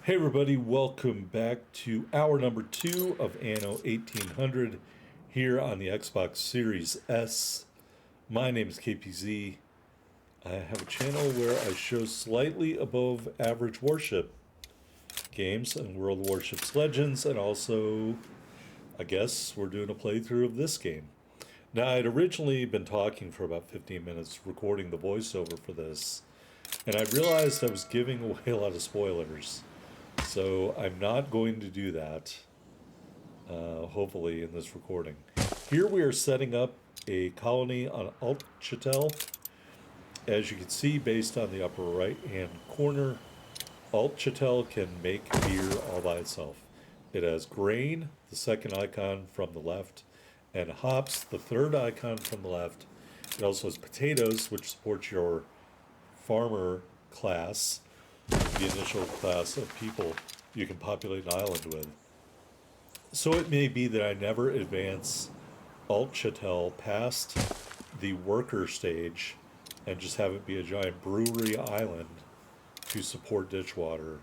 Hey everybody, welcome back to hour number 2 of Anno 1800 here on the Xbox Series S. My name is KPZ. I have a channel where I show slightly above average warship games and World of Warships Legends, and also, I guess, we're doing a playthrough of this game. Now, I'd originally been talking for about 15 minutes, recording the voiceover for this, and I realized I was giving away a lot of spoilers. So I'm not going to do that, hopefully, in this recording. Here we are setting up a colony on Alt-Chitel. As you can see, based on the upper right-hand corner, Alt-Chitel can make beer all by itself. It has grain, the second icon from the left, and hops, the third icon from the left. It also has potatoes, which supports your farmer class, the initial class of people you can populate an island with. So it may be that I never advance Alt-Chitel past the worker stage and just have it be a giant brewery island to support Ditchwater.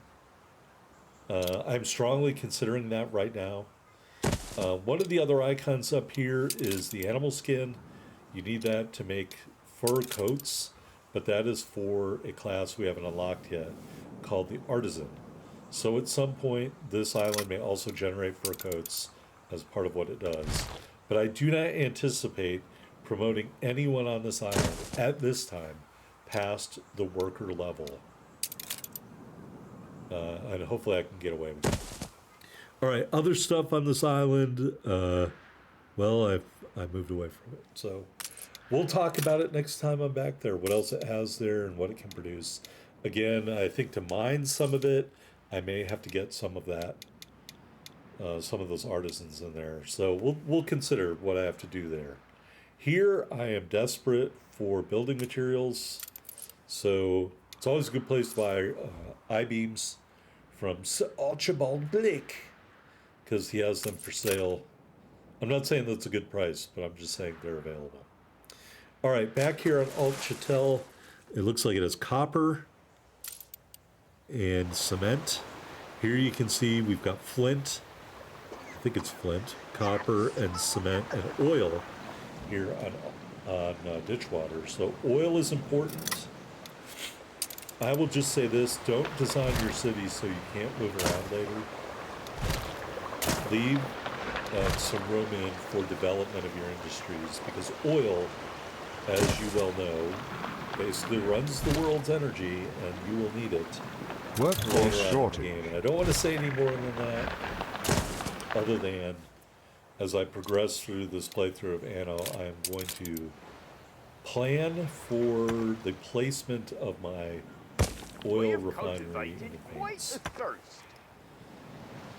I'm strongly considering that right now. One of the other icons up here is the animal skin. You need that to make fur coats, but that is for a class we haven't unlocked yet, called the Artisan. So at some point, this island may also generate fur coats as part of what it does. But I do not anticipate promoting anyone on this island at this time past the worker level. And hopefully I can get away with it. All right, other stuff on this island, well, I've moved away from it. So we'll talk about it next time I'm back there, what else it has there and what it can produce. Again, I think to mine some of it, I may have to get some of that, some of those artisans in there. So we'll consider what I have to do there. Here, I am desperate for building materials, so it's always a good place to buy I-beams from Archibald Blake, because he has them for sale. I'm not saying that's a good price, but I'm just saying they're available. All right, back here on Alt-Chitel, it looks like it has copper and cement. Here you can see we've got flint, I think it's flint, copper and cement and oil here on Ditchwater. So oil is important. I will just say this, don't design your city so you can't move around later. Leave some room in for development of your industries, because oil, as you well know, basically runs the world's energy, and you will need it Workforce shortage. And I don't want to say any more than that, other than as I progress through this playthrough of Anno, I am going to plan for the placement of my oil refinery in advance.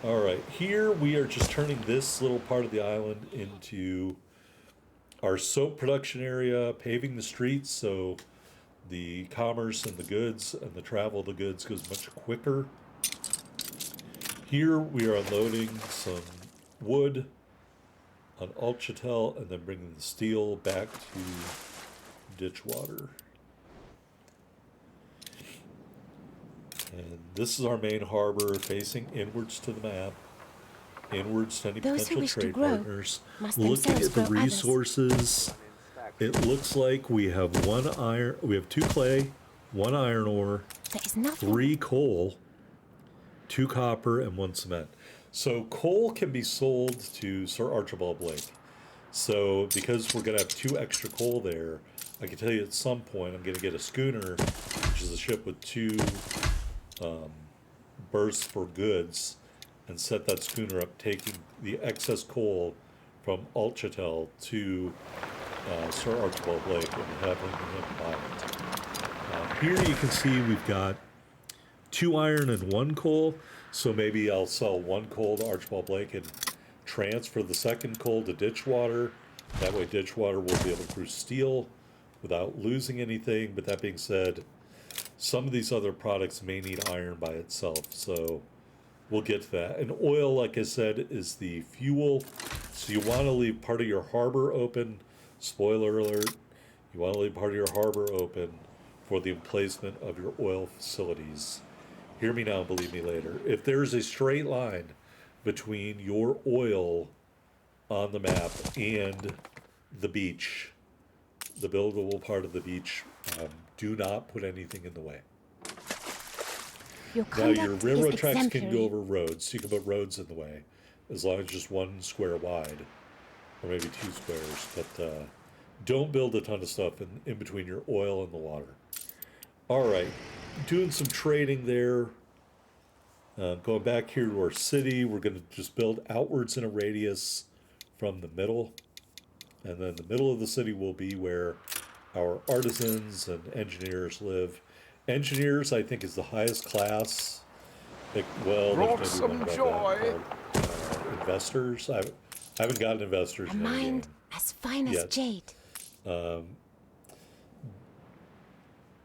All right, here we are just turning this little part of the island into our soap production area, paving the streets so the commerce and the goods and the travel of the goods goes much quicker. Here we are unloading some wood on Alt-Chitel and then bringing the steel back to Ditchwater. And this is our main harbor facing inwards to the map, inwards to any potential trade partners. Looking at the resources, it looks like we have one iron, we have 2 clay, 1 iron ore, 3 coal, 2 copper, and 1 cement. So coal can be sold to Sir Archibald Blake. So because we're going to have 2 extra coal there, I can tell you at some point I'm going to get a schooner, which is a ship with 2 berths for goods, and set that schooner up, taking the excess coal from Alt-Chitel to Sir Archibald Blake and having him buy it. Here you can see we've got 2 iron and 1 coal, so maybe I'll sell 1 coal to Archibald Blake and transfer the second coal to Ditchwater. That way Ditchwater will be able to produce steel without losing anything. But that being said, some of these other products may need iron by itself, so we'll get to that. And oil, like I said, is the fuel, so you want to leave part of your harbor open. Spoiler alert, you want to leave part of your harbor open for the emplacement of your oil facilities. hear me now, believe me later. If there's a straight line between your oil on the map and the beach, the buildable part of the beach, do not put anything in the way. Your Now, your conduct railroad is tracks can go exemplary. over roads. You can put roads in the way, as long as just one square wide, or maybe two squares. But don't build a ton of stuff in between your oil and the water. All right, doing some trading there. Going back here to our city, we're going to just build outwards in a radius from the middle. And then the middle of the city will be where our artisans and engineers live. Engineers, I think, is the highest class. Like, well, Brought there's maybe one some above joy. that. Investors. I haven't gotten investors A in any game mind as fine as yet. jade.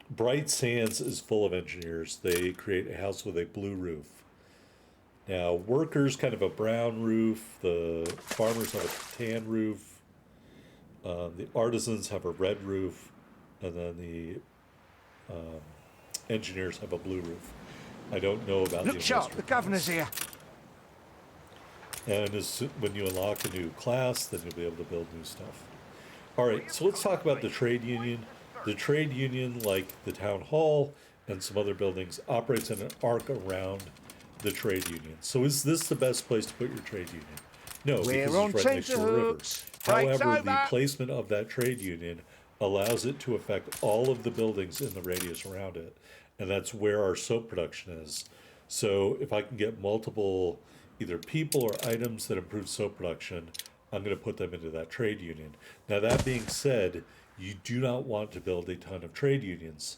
Bright Sands is full of engineers. They create a house with a blue roof. Now, workers kind of a brown roof. The farmers have a tan roof. The artisans have a red roof. And then the engineers have a blue roof. I don't know about the Look sharp, industrial the governor's class. here. And when you unlock a new class, then you'll be able to build new stuff. All right, so let's talk about the trade union. The trade union, like the town hall and some other buildings, operates in an arc around the trade union. So is this the best place to put your trade union? No, We're because on it's right next to a river. tenterhooks. Breaks However, the over. placement of that trade union allows it to affect all of the buildings in the radius around it. And that's where our soap production is. So if I can get multiple either people or items that improve soap production, I'm going to put them into that trade union. Now, that being said, you do not want to build a ton of trade unions.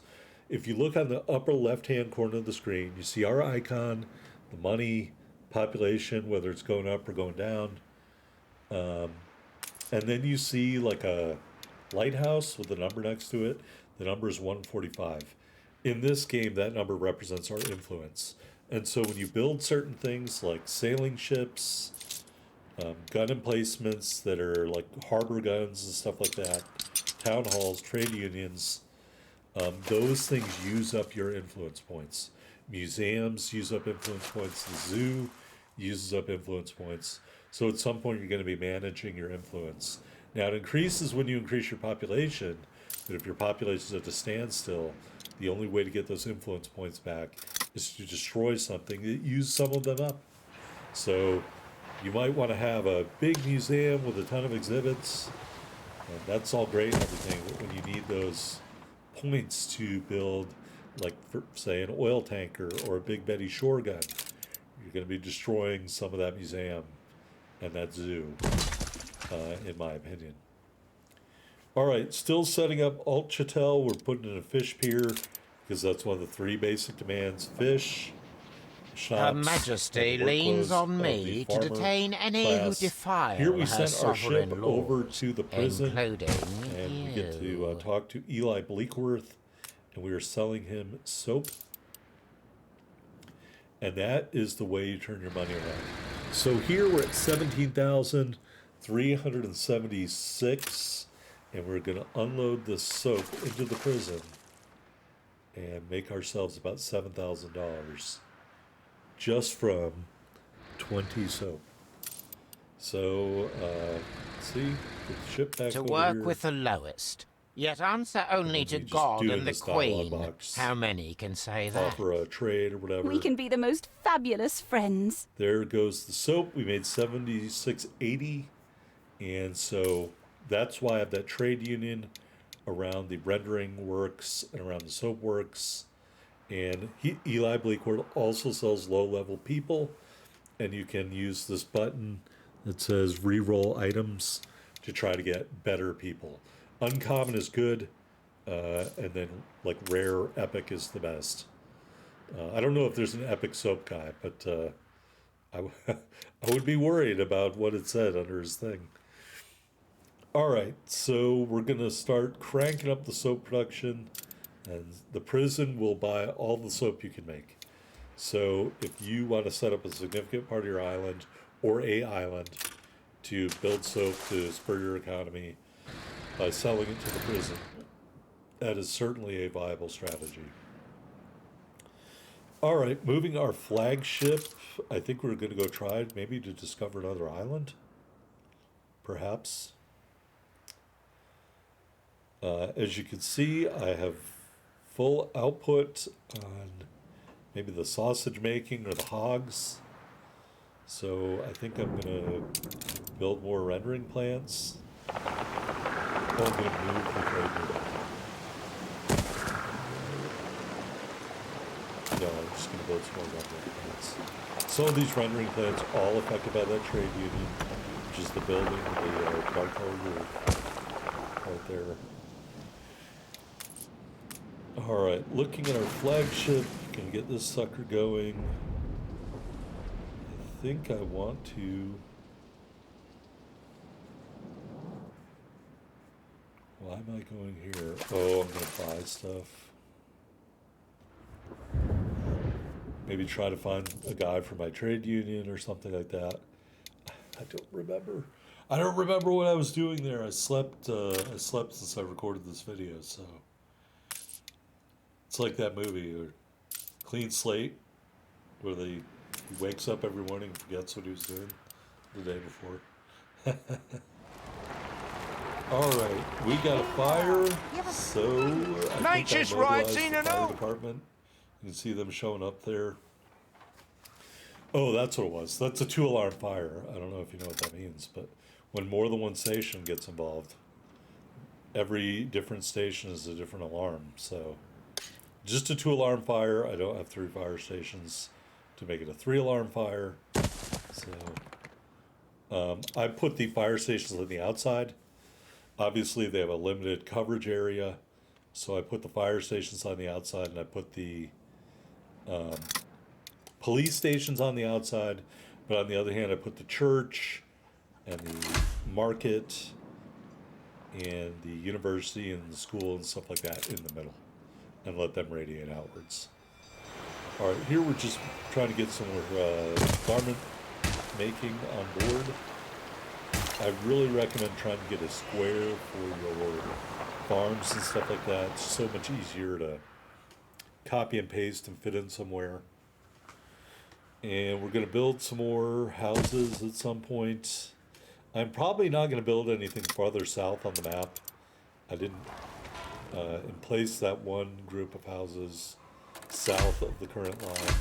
If you look on the upper left-hand corner of the screen, you see our icon, the money, population, whether it's going up or going down. And then you see like a lighthouse with a number next to it. The number is 145. In this game, that number represents our influence. And so when you build certain things like sailing ships, gun emplacements that are like harbor guns and stuff like that, town halls, trade unions, those things use up your influence points. Museums use up influence points. The zoo uses up influence points. So at some point, you're going to be managing your influence. Now, it increases when you increase your population, but if your population is at a standstill, the only way to get those influence points back is to destroy something that used some of them up. So you might want to have a big museum with a ton of exhibits, and that's all great and everything, but when you need those points to build, like, for, say, an oil tanker or a Big Betty shore gun, you're going to be destroying some of that museum and that zoo, in my opinion. All right, still setting up Alt Chattel. We're putting in a fish pier because that's one of the three basic demands: fish, shops. Her Majesty and the work leans clothes on of me the to farmer detain any who class. defile Here we her sent our sovereign ship laws, over to the prison, including and we get to you. talk to Eli Bleakworth, and we are selling him soap. And that is the way you turn your money around. So here we're at 17,376, and we're going to unload the soap into the prison and make ourselves about $7,000 just from 20 soap. So, let's see, get the ship back To over work here. with the lowest. Yet answer only then to we just God do in and the this dialogue Queen. box. How many can say that? Offer a trade or whatever. We can be the most fabulous friends. There goes the soap. We made 76.80, and so that's why I have that trade union around the rendering works and around the soap works. And Eli Bleakwood also sells low-level people, and you can use this button that says reroll items to try to get better people. Uncommon is good, and then like rare epic is the best. I don't know if there's an epic soap guy, but I would be worried about what it said under his thing. All right, so we're going to start cranking up the soap production, and the prison will buy all the soap you can make. So if you want to set up a significant part of your island or a island to build soap to spur your economy by selling it to the prison, that is certainly a viable strategy. All right, moving our flagship. I think we're going to go try maybe to discover another island. Perhaps. As you can see, I have full output on maybe the sausage making or the hogs. So I think I'm going to build more rendering plants. Oh, I'm going to move the trade unit. No, I'm just going to build some more rendering plants. Some of these rendering plants all affected by that trade union, which is the building, the dark color roof right there. Alright, looking at our flagship, gonna get this sucker going. I think I want to... Why am I going here? Oh, I'm gonna buy stuff. Maybe try to find a guy for my trade union or something like that. I don't remember. I don't remember what I was doing there. I slept since I recorded this video, so... It's like that movie, or Clean Slate, where he wakes up every morning and forgets what he was doing the day before. Alright, we got a fire, so I think I mobilized the fire department. You can see them showing up there. Oh, that's what it was. That's a 2-alarm fire. I don't know if you know what that means, but when more than one station gets involved, every different station is a different alarm, so... Just a 2-alarm fire. I don't have 3 fire stations to make it a 3-alarm fire. So I put the fire stations on the outside. Obviously, they have a limited coverage area. So I put the fire stations on the outside, and I put the police stations on the outside. But on the other hand, I put the church and the market and the university and the school and stuff like that in the middle, and let them radiate outwards. All right, here we're just trying to get some more garment making on board. I really recommend trying to get a square for your farms and stuff like that. It's so much easier to copy and paste and fit in somewhere. And we're going to build some more houses at some point. I'm probably not going to build anything farther south on the map. I didn't in place that one group of houses south of the current line.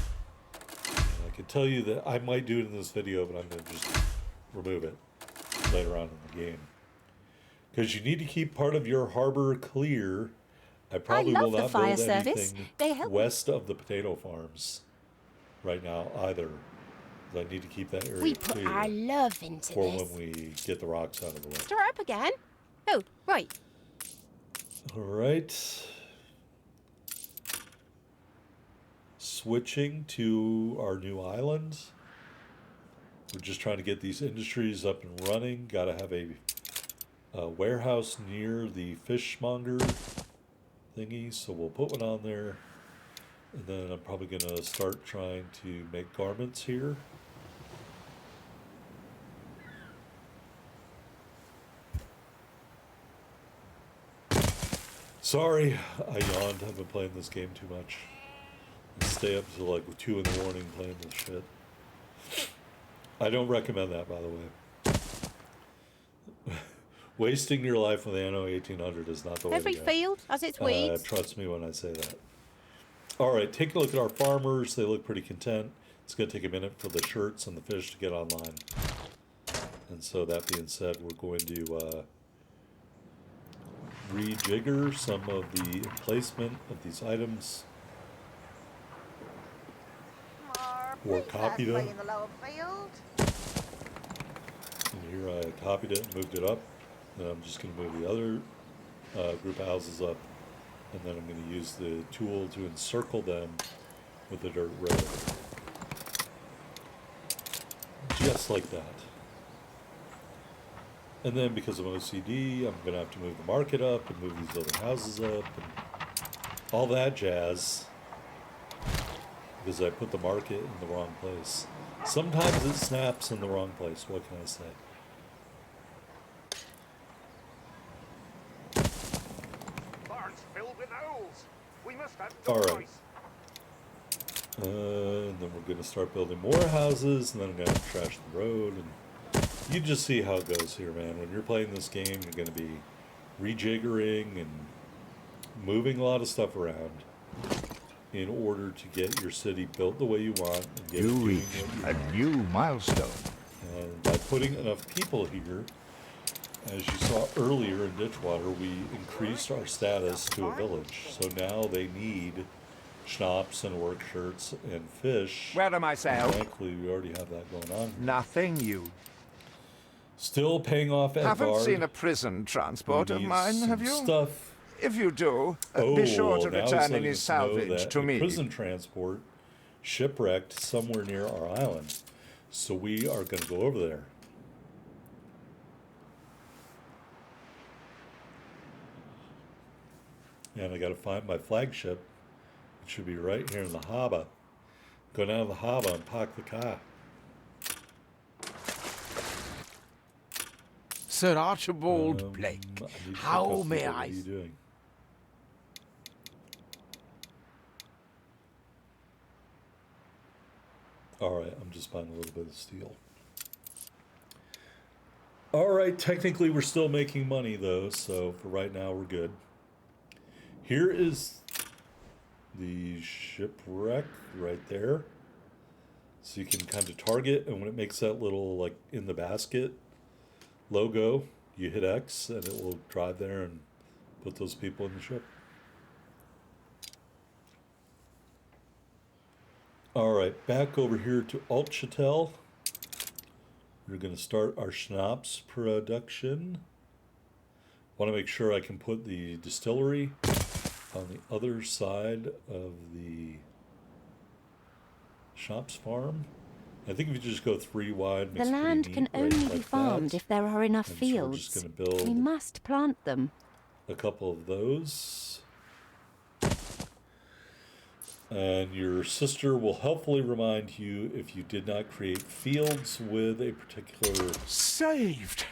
And I can tell you that I might do it in this video, but I'm going to just remove it later on in the game. Because you need to keep part of your harbor clear. I probably will not build anything west of the potato farms right now either. I need to keep that area clear our love into for when we get the rocks out of the way. Start up again? Oh, right. All right. Switching to our new island. We're just trying to get these industries up and running. Got to have a warehouse near the fishmonger thingy, so we'll put one on there. And then I'm probably going to start trying to make garments here. Sorry, I yawned. I've been playing this game too much. I stay up till like 2 in the morning playing this shit. I don't recommend that, by the way. Wasting your life with Anno 1800 is not the way to go. Every field has its weeds. Trust me when I say that. All right, take a look at our farmers. They look pretty content. It's going to take a minute for the shirts and the fish to get online. And so that being said, we're going to rejigger some of the emplacement of these items. Or copy them. And here I copied it and moved it up. And I'm just going to move the other group of houses up. And then I'm going to use the tool to encircle them with a dirt road. Just like that. And then because of OCD, I'm going to have to move the market up and move these other houses up and all that jazz. Because I put the market in the wrong place. Sometimes it snaps in the wrong place, what can I say? Barns filled with owls. We must have All right. And then we're going to start building more houses, and then I'm going to trash the road. And you just see how it goes here, man. When you're playing this game, you're going to be rejiggering and moving a lot of stuff around in order to get your city built the way you want. And get You it doing reach what you a want. new milestone. And by putting enough people here, as you saw earlier in Ditchwater, we increased our status to a village. So now they need schnapps and work shirts and fish. Where am I, Sal? Thankfully, we already have that going on. Nothing new. Still paying off Edvard. Haven't seen a prison transport who of needs mine, some have you? Stuff. If you do, be sure to now he's return letting any us know salvage that to a me. prison transport shipwrecked somewhere near our island. So we are going to go over there. And I got to find my flagship. It should be right here in the harbour. Go down to the harbour and park the car. Sir Archibald I Blake, need to pick how up may people. What I... are you doing? Alright, I'm just buying a little bit of steel. Alright, technically we're still making money though, so for right now we're good. Here is the shipwreck right there. So you can kind of target, and when it makes that little, like, in the basket logo, you hit X and it will drive there and put those people in the ship. Alright, back over here to Altchatel. We're going to start our schnapps production. Want to make sure I can put the distillery on the other side of the schnapps farm. I think if you just go 3 wide, makes The it pretty land neat, can right, only like be farmed that. if there are enough And so we're fields. just going to build We must plant them. a couple of those. And your sister will helpfully remind you if you did not create fields with a particular Saved!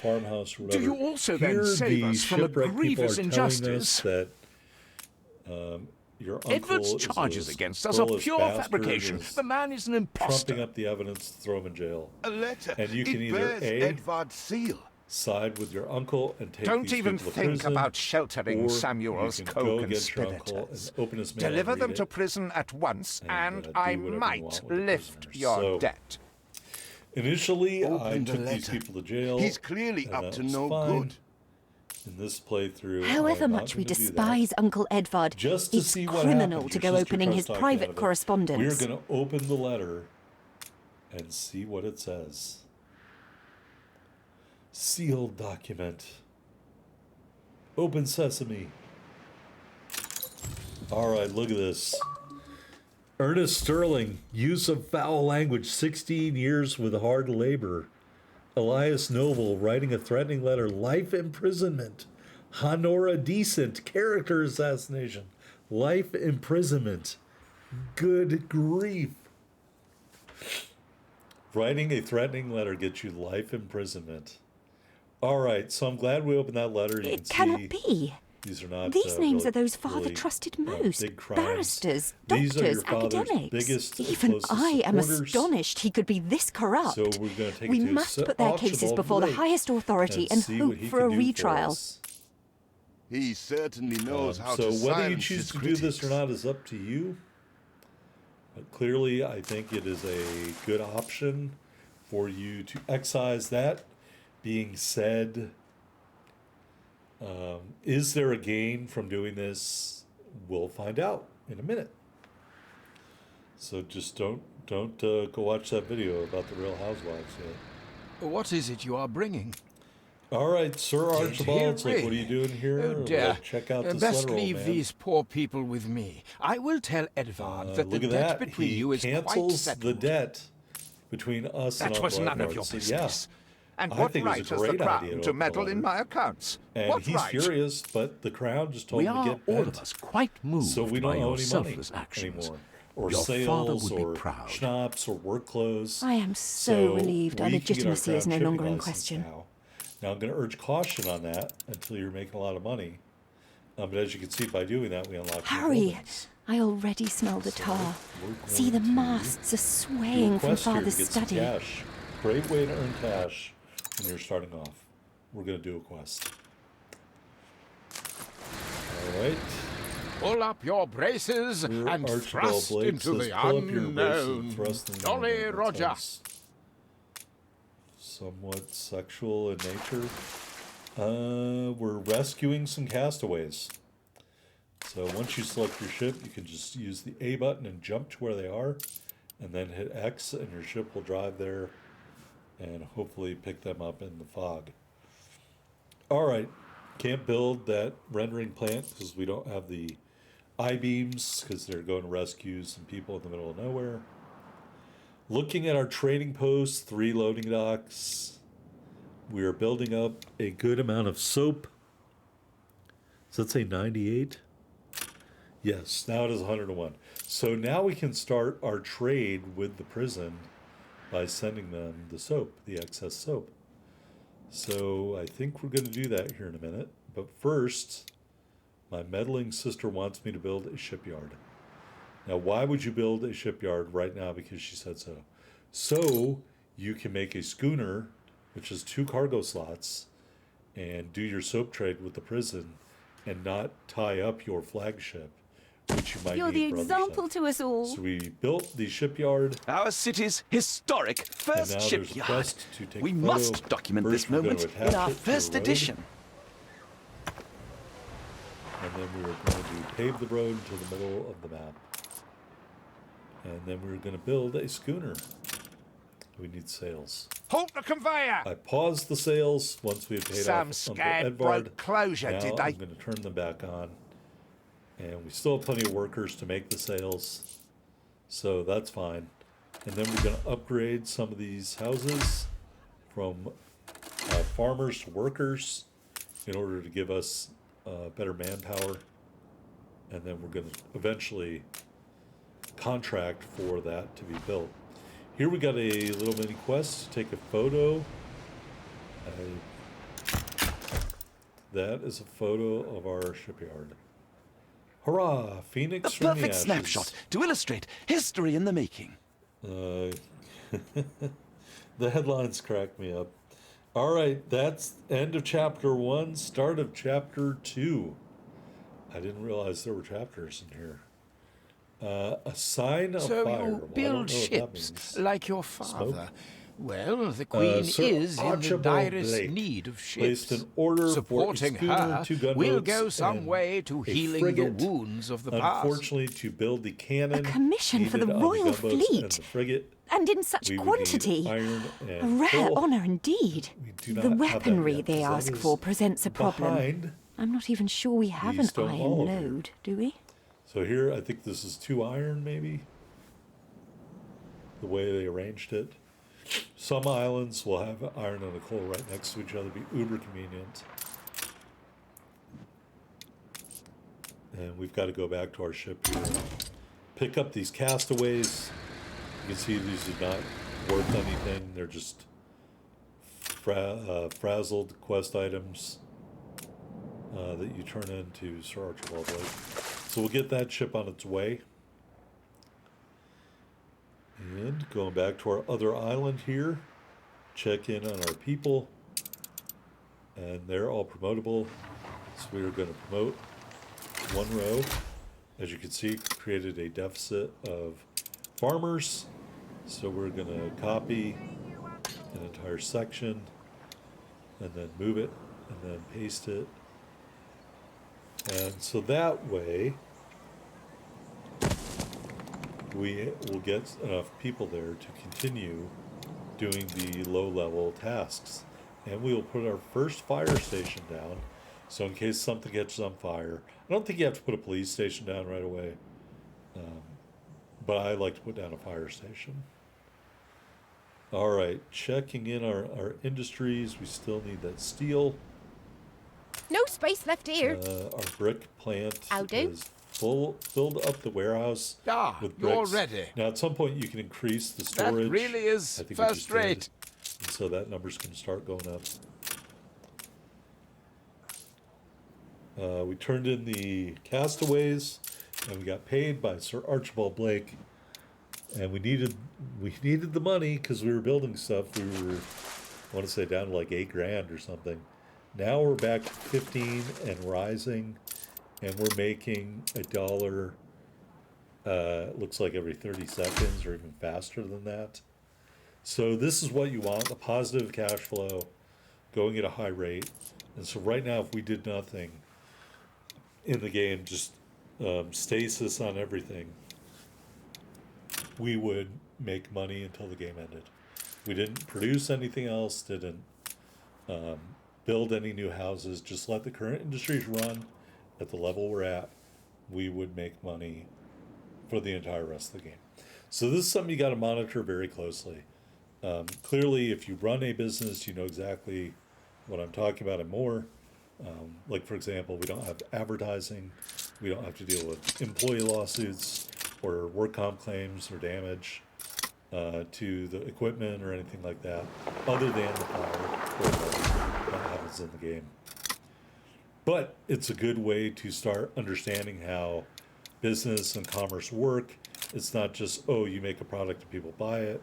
farmhouse or whatever. Do you also then Here, save the us from a shipwreck people grievous are telling us injustice? that your uncle Edward's is charges a against us are squirrelous pure bastard, fabrication. is The man is an trumping impostor. up the evidence to throw him in jail. A letter. And you can it either bears A, Edvard's seal. side with your uncle and take Don't these even people to think prison, about sheltering or Samuel's you can go against your uncle co-conspirators. and open his mail Deliver and them read to it. prison at once, and do I whatever you might want with the lift prisoners. your So- debt. Initially, I Opened a took these letter. people to jail. He's clearly and up that to was no fine. good. In this playthrough, However I'm not much we gonna do that. despise Uncle Edvard, Just to it's see what criminal happens. to Your go sister opening tries his to talk you out private of it. correspondence. We're going to open the letter and see what it says. Sealed document. Open sesame. All right, look at this. Ernest Sterling, use of foul language, 16 years with hard labor. Elias Noble, writing a threatening letter, life imprisonment. Honora Decent, character assassination, life imprisonment. Good grief. Writing a threatening letter gets you life imprisonment. All right, so I'm glad we opened that letter. You It can cannot see be. these are not. These names really- are those father really, trusted big most. crimes. Barristers, These are your doctors, father's academics. biggest and Even closest I am supporters. astonished he could be this corrupt. So we're going to take We it to must Sir put their cases Archibald before the Blake highest authority and see hope what he for can a do for retrial. us. He certainly knows how So to whether you silence choose his to do this or critics. not is up to you. But clearly, I think it is a good option for you to excise that. Being said, is there a gain from doing this? We'll find out in a minute. So just don't go watch that video about the Real Housewives yet. What is it you are bringing? All right, Sir Archibald, it's like, hear what are you doing here? Oh dear. Check out this Best letter, old leave man. these poor people with me. I will tell Edvard that the Look at debt that. between He you is quite cancels settled. the debt between us and That Uncle was none of Edward. your So, business. And I what think it was a right has the great Crown idea to to open meddle the in letter. my accounts? And What he's right? furious, but the Crown just told We him to are get all bent. of us quite moved So we by don't owe your any money selfless actions. anymore. Or Your father sales, would be or proud. schnapps, or work clothes. I am so relieved our we can get our legitimacy is Crown no longer shipping in license question. Now I'm going to urge caution on that until you're making a lot of money. But as you can see, by doing that, we unlock new Hurry! buildings. I already smell the tar. we're See, the going to masts are Do a swaying from quest here to Father's get some study. cash. Great way to earn cash when you're starting off. We're going to do a quest. All right. Pull up your braces Here, and Archibald thrust Blake into says, the pull up your braces and unknown. thrust in the Jolly unknown. That Roger. sounds somewhat sexual in nature. We're rescuing some castaways. So once you select your ship, you can just use the A button and jump to where they are, and then hit X, and your ship will drive there and hopefully pick them up in the fog. All right, can't build that rendering plant because we don't have the I-beams because they're going to rescue some people in the middle of nowhere. Looking at our trading posts, 3 loading docks. We are building up a good amount of soap. Does that say 98? Yes, now it is 101. So now we can start our trade with the prison by sending them the soap, the excess soap. So I think we're going to do that here in a minute. But first, my meddling sister wants me to build a shipyard. Now, why would you build a shipyard right now? Because she said so. So you can make a schooner, which is 2 cargo slots, and do your soap trade with the prison and not tie up your flagship, which you might You're need the for other example stuff. to us all. So we built the shipyard, Our city's historic and first now there's a shipyard. quest to take We a photo. must document First, this we're going moment to attach in our it to the first road, edition. And then we were going to pave the road to the middle of the map. And then we were going to build a schooner. We need sails. Halt the conveyor! I paused the sails once we had paid Some off scab Uncle Edvard. broke closure, Now did I'm they? going to turn them back on. And we still have plenty of workers to make the sails. So that's fine. And then we're going to upgrade some of these houses from farmers to workers in order to give us better manpower. And then we're going to eventually contract for that to be built. Here we got a little mini quest to take a photo. That is a photo of our shipyard. Hurrah! A Phoenix from the perfect ashes. snapshot to illustrate history in the making. The headlines crack me up. All right, that's end of chapter 1, start of chapter 2. I didn't realize there were chapters in here. A sign of So fire. you Well, I don't build know what that ships means. like your father. Well, the Queen Sir is in the Archibald direst Blake need of placed ships. an order Supporting for a schooner, her 2 gunboats, will go some and way to a healing frigate. the wounds of the past. Unfortunately, to build the cannon A commission for the needed on Royal gunboats and Fleet. the frigate, And in such we would quantity. need iron A and rare coal. honour indeed. We do not The have that weaponry yet, they 'cause that ask is for presents a problem. behind. I'm not even sure we have an stone iron wall over here. node, do we? So here, I think this is 2 iron, maybe. The way they arranged it. Some islands will have iron and a coal right next to each other, be uber convenient. And we've got to go back to our ship here. Pick up these castaways. You can see these are not worth anything. They're just frazzled quest items that you turn into Sir Archibald Blake. So we'll get that ship on its way. And going back to our other island here, check in on our people. And they're all promotable. So we're going to promote 1 row. As you can see, created a deficit of farmers. So we're going to copy an entire section and then move it and then paste it. And so that way, we will get enough people there to continue doing the low-level tasks. And we will put our first fire station down, so in case something catches on fire. I don't think you have to put a police station down right away, but I like to put down a fire station. All right, checking in our industries. We still need that steel. No space left here. Our brick plant I'll do. is filled up the warehouse Ah, with you're bricks. ready. Now, at some point, you can increase the That storage. really is I think we first just did. rate. And so that number's going to start going up. We turned in the castaways. and we got paid by Sir Archibald Blake, and we needed the money because we were building stuff. We were, I want to say, down to like $8,000 or something. Now we're back to 15 and rising, and we're making $1. Looks like every 30 seconds or even faster than that. So this is what you want, the positive cash flow going at a high rate. And so right now, if we did nothing in the game, just stasis on everything, we would make money until the game ended. We didn't produce anything else, didn't build any new houses, just let the current industries run at the level we're at. We would make money for the entire rest of the game. So this is something you got to monitor very closely. Clearly, if you run a business, you know exactly what I'm talking about and more. Like, for example, we don't have advertising. We don't have to deal with employee lawsuits or work comp claims or damage to the equipment or anything like that, other than the fire or that happens in the game. But it's a good way to start understanding how business and commerce work. It's not just, oh, you make a product and people buy it.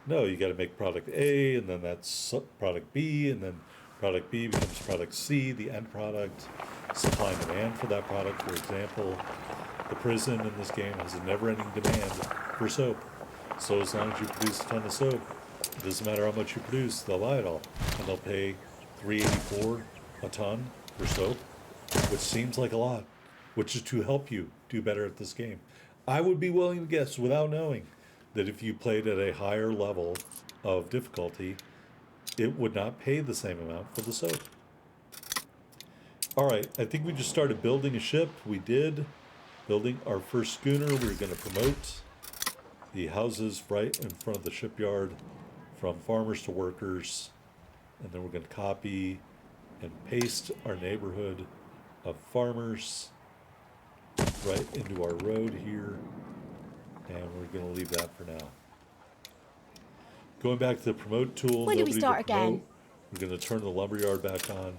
No, you got to make product A, and then that's product B, and then product B becomes product C, the end product, supply and demand for that product. For example, the prison in this game has a never-ending demand for soap. So as long as you produce a ton of soap, it doesn't matter how much you produce, they'll buy it all. And they'll pay $3.84 a ton for soap, which seems like a lot, which is to help you do better at this game. I would be willing to guess, without knowing, that if you played at a higher level of difficulty, it would not pay the same amount for the soap. All right, I think we just started building a ship. We did. Building our first schooner. We were going to promote the houses right in front of the shipyard from farmers to workers. And then we're going to copy and paste our neighborhood of farmers right into our road here. And we're going to leave that for now. Going back to the promote tool. When do we nobody to start again? promote. We're going to turn the lumberyard back on.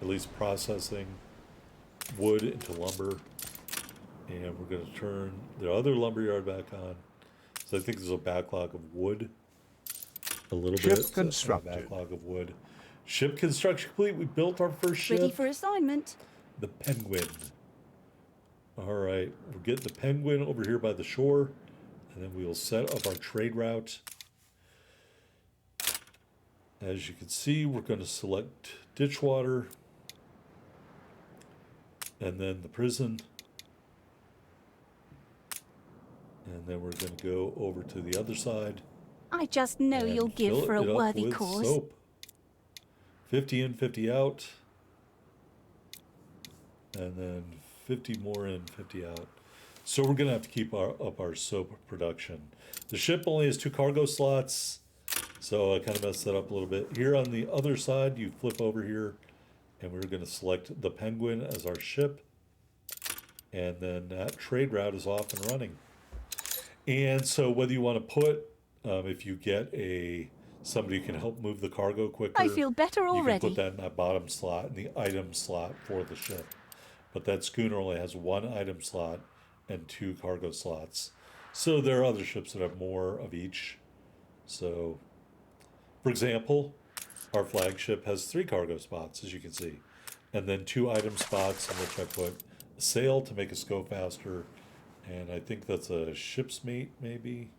At least processing wood into lumber. And we're going to turn the other lumberyard back on. So I think there's a backlog of wood. A little Ship bit. constructed. A backlog of wood. Ship construction complete. We built our first ship. Ready for assignment. The Penguin. All right. We're getting the Penguin over here by the shore. And then we will set up our trade route. As you can see, we're going to select Ditchwater. And then the prison. And then we're going to go over to the other side. I just know and you'll give fill for a it up worthy with cause. Soap. 50 in, 50 out. And then 50 more in, 50 out. So we're going to have to keep up our soap production. The ship only has 2 cargo slots. So I kind of messed that up a little bit. Here on the other side, you flip over here. And we're going to select the Penguin as our ship. And then that trade route is off and running. And so whether you want to put, if you get somebody who can help move the cargo quicker. I feel better You can already. put that in that bottom slot, in the item slot for the ship. But that schooner only has 1 item slot and 2 cargo slots. So there are other ships that have more of each. So, for example, our flagship has 3 cargo spots, as you can see. And then 2 item spots in which I put a sail to make us go faster. And I think that's a ship's mate, maybe.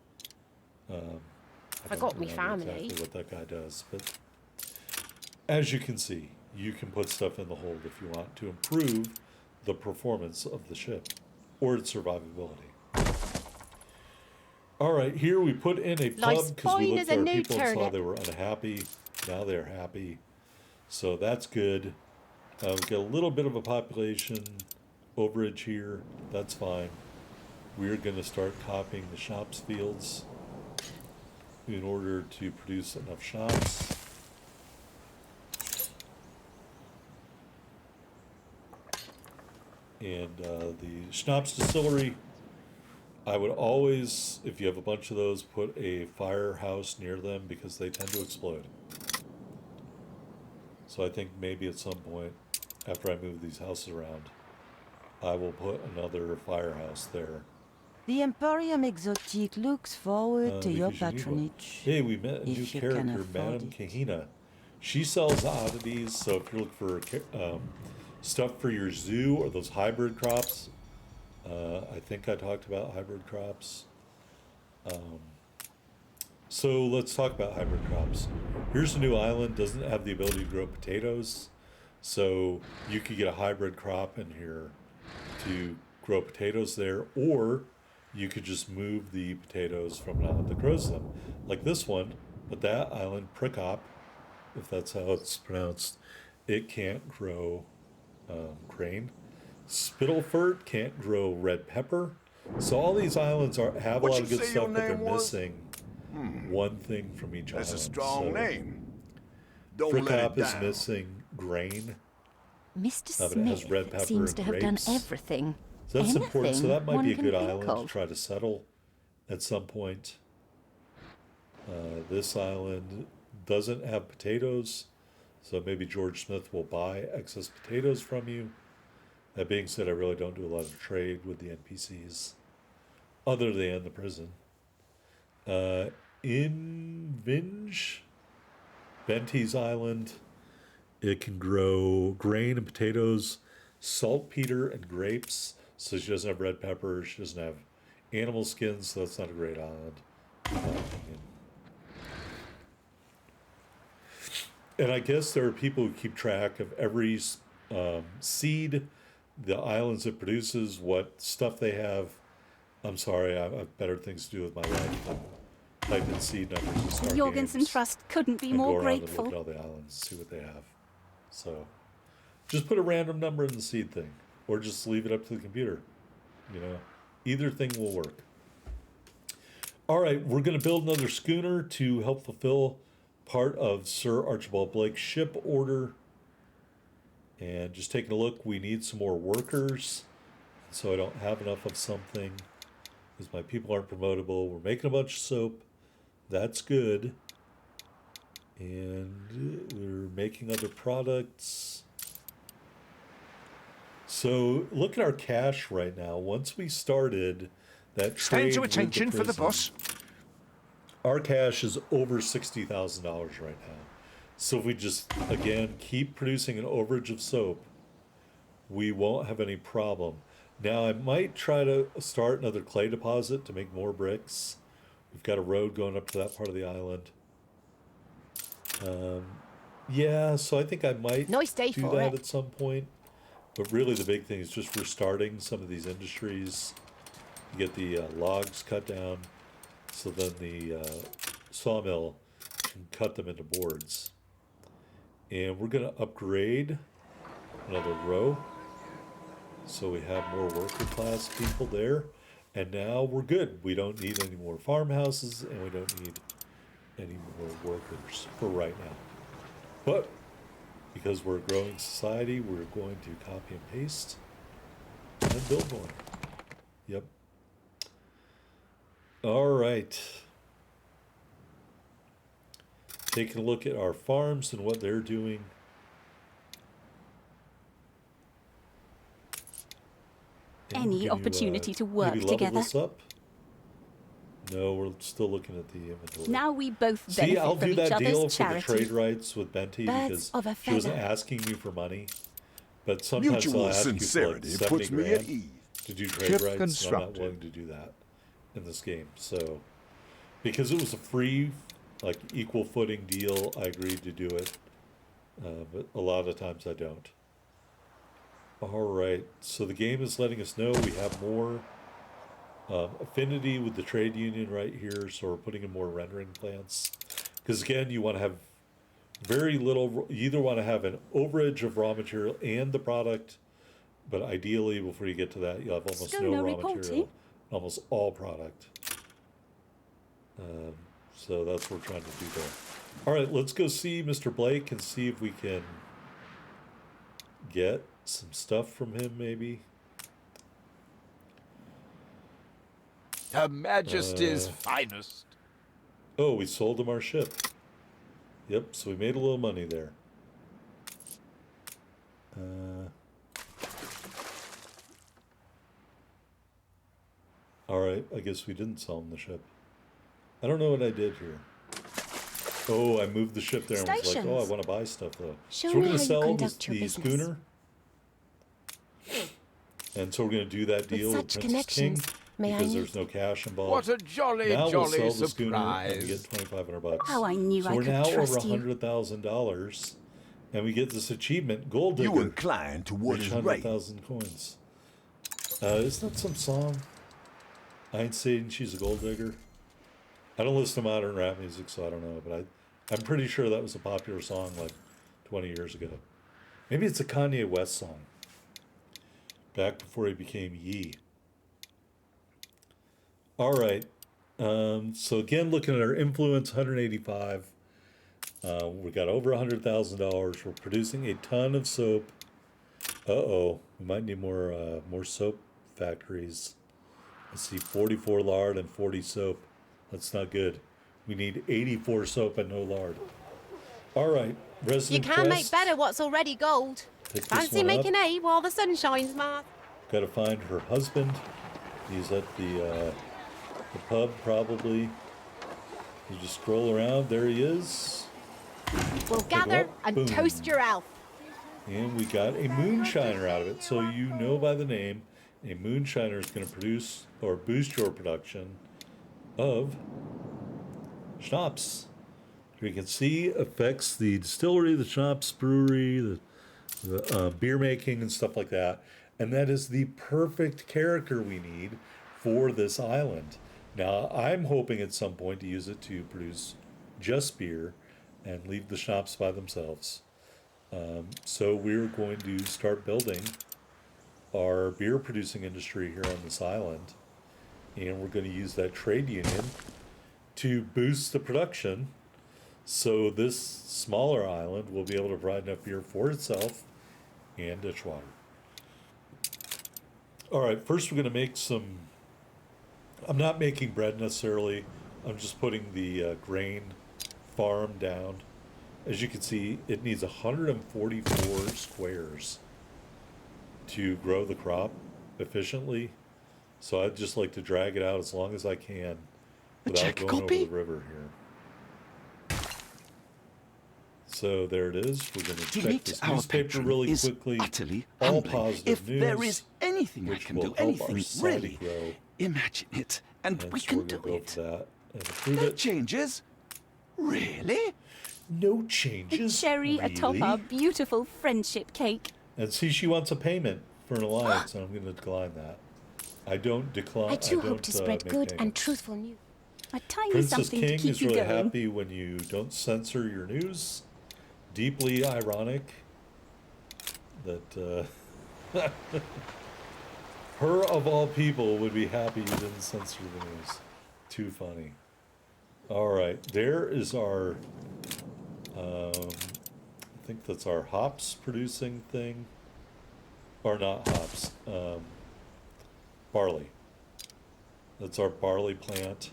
I Forgot don't me remember family. exactly what that guy does, but as you can see, you can put stuff in the hold if you want to improve the performance of the ship or its survivability. All right, here we put in a Life's pub because we fine looked as at a our new people and saw turnip. they were unhappy. Now they're happy, so that's good. We've got a little bit of a population overage here. That's fine. We're going to start copying the shops fields in order to produce enough shops. And the schnapps distillery, I would always, if you have a bunch of those, put a firehouse near them because they tend to explode. So I think maybe at some point, after I move these houses around, I will put another firehouse there. The Emporium Exotique looks forward to your because you need one. patronage. Hey, we met a new if you can character, afford Madame it. Kahina. She sells oddities, so if you're looking for stuff for your zoo or those hybrid crops, I think I talked about hybrid crops. So let's talk about hybrid crops. Here's a new island, doesn't have the ability to grow potatoes, so you could get a hybrid crop in here to grow potatoes there, or you could just move the potatoes from an island that grows them, like this one. But that island, Pricop, if that's how it's pronounced, it can't grow grain. Spittlefurt can't grow red pepper. So all these islands have a lot of good stuff, but they're missing one thing from each island. That's a strong So name. Don't let Fricop it is down. missing grain. Mr. But it has Smith red pepper seems and to have grapes. done everything. So that's important. So that might Anything be a one good can island think to of. try to settle at some point. This island doesn't have potatoes, so maybe George Smith will buy excess potatoes from you. That being said, I really don't do a lot of trade with the NPCs, other than the prison. In Vinge, Vente's Island, it can grow grain and potatoes, saltpeter and grapes. So she doesn't have red pepper, she doesn't have animal skins, so that's not a great island, in my opinion. And I guess there are people who keep track of every seed, the islands it produces, what stuff they have. I'm sorry, I have better things to do with my life than type in seed numbers and start Jorgensen games Trust couldn't be and go more around and look grateful. at all the islands and see what they have. So just put a random number in the seed thing, or just leave it up to the computer. You know, either thing will work. All right, we're going to build another schooner to help fulfill part of Sir Archibald Blake's ship order. And just taking a look, we need some more workers. So I don't have enough of something because my people aren't promotable. We're making a bunch of soap. That's good. And we're making other products. So look at our cash right now. Once we started that trade Stand to with attention for the prison, boss. our cash is over $60,000 right now. So if we just, again, keep producing an overage of soap, we won't have any problem. Now, I might try to start another clay deposit to make more bricks. We've got a road going up to that part of the island. Yeah, so I think I might Nice day do for that it. at some point. But really the big thing is just restarting some of these industries. You get the logs cut down, so then the sawmill can cut them into boards. And we're going to upgrade another row, so we have more worker class people there. And now we're good. We don't need any more farmhouses, and we don't need any more workers for right now. But because we're a growing society, we're going to copy and paste and build more. Yep. All right. Taking a look at our farms and what they're doing. And Any can you, opportunity to work maybe level together. this up? No, we're still looking at the inventory. Now we both See, benefit I'll from do each that deal other's for the charity. trade rights with Benty Birds because of a she wasn't feather. asking me for money. But sometimes I'll Mutual ask you for like sincerity 70 puts me at grand ease. to do trade Ship rights, and I'm not constructed. willing to do that in this game. So, because it was a free, like, equal footing deal, I agreed to do it. But a lot of times I don't. All right, so the game is letting us know we have more affinity with the trade union right here, so we're putting in more rendering plants. Because again, you want to have very little, you either want to have an overage of raw material and the product, but ideally before you get to that, you'll have almost no Schooner raw reporting. material, almost all product. So that's what we're trying to do there. All right, let's go see Mr. Blake and see if we can get some stuff from him, maybe. Her Majesty's finest. Oh, we sold him our ship. Yep, so we made a little money there. Alright, I guess we didn't sell him the ship. I don't know what I did here. Oh, I moved the ship there and was like, Stations. oh, I want to buy stuff though. Show So we're me going how to you sell conduct your the business. schooner. And so we're going to do that deal with such Princess King connections, may I because use- there's no cash involved. What a jolly, Now we'll jolly sell the schooner and surprise. get $2,500. How I knew so I we're could now trust over you. $100,000, and we get this achievement, Gold Digger. You incline to what Reach is right. 100,000 coins. Isn't that some song? I ain't saying she's a gold digger. I don't listen to modern rap music, so I don't know, but I'm pretty sure that was a popular song like 20 years ago. Maybe it's a Kanye West song. Back before he became Yee. All right. So again, looking at our influence, 185. We got over $100,000. We're producing a ton of soap. Uh-oh, we might need more soap factories. I see 44 lard and 40 soap. That's not good. We need 84 soap and no lard. All right, You resident can make quest. better what's already gold. Pick this Fancy one making up. hay while the sun shines, Mark. Got to find her husband. He's at the pub probably. You just scroll around. There he is. We'll gather up. and Boom. toast your elf. And we got a moonshiner out of it. So you know by the name, a moonshiner is going to produce or boost your production of schnapps. Here you can see affects the distillery, the schnapps brewery, the beer making and stuff like that. And that is the perfect character we need for this island. Now, I'm hoping at some point to use it to produce just beer and leave the schnapps by themselves. So we're going to start building our beer producing industry here on this island. And we're going to use that trade union to boost the production. So this smaller island will be able to provide enough beer for itself and ditch water. All right, first we're going to make some, I'm not making bread necessarily. I'm just putting the grain farm down. As you can see, it needs 144 squares to grow the crop efficiently. So I'd just like to drag it out as long as I can without check going over copy? the river here. So there it is. We're going to check Delete this our newspaper patron really is quickly. utterly All humbling. positive If news, there is anything I which can will do, help our anything society really, grow. imagine it, and we So can we're do gonna go it. for that and approve No it. changes? Really? No changes. Cherry really? atop our beautiful friendship cake. And see, she wants a payment for an alliance, and I'm going to decline that. I don't decline. I too don't, hope to spread make good and payments. truthful news. A tiny Princess something King to keep is you really going. happy when you don't censor your news. Deeply ironic that her of all people would be happy you didn't censor the news. Too funny. All right, there is our. I think that's our hops producing thing, or not hops. Barley. That's our barley plant.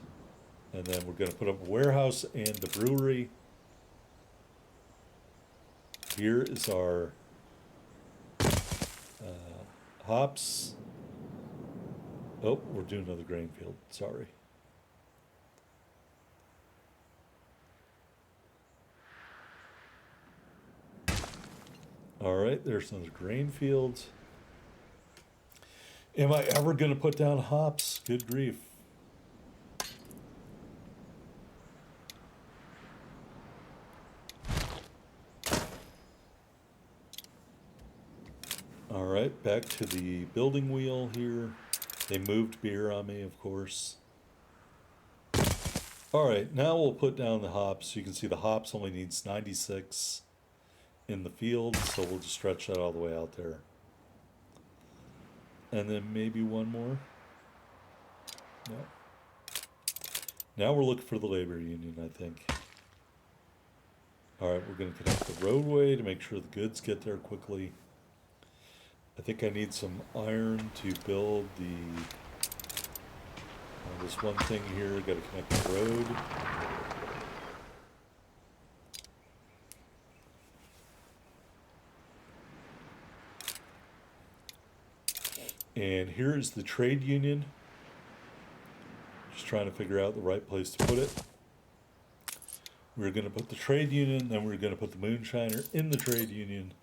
And then we're going to put up a warehouse and the brewery. Here is our hops. Oh, we're doing another grain field. Sorry. All right, there's another grain field. Am I ever going to put down hops? Good grief. All right, back to the building wheel here. They moved beer on me, of course. All right, now we'll put down the hops. You can see the hops only needs 96 in the field, so we'll just stretch that all the way out there. And then maybe one more. No. Now we're looking for the labor union, I think. All right, we're going to connect the roadway to make sure the goods get there quickly. I think I need some iron to build the this one thing here. Got to connect the road. And here is the trade union. trying to figure out the right place to put it. We're going to put the trade union, then we're going to put the moonshiner in the trade union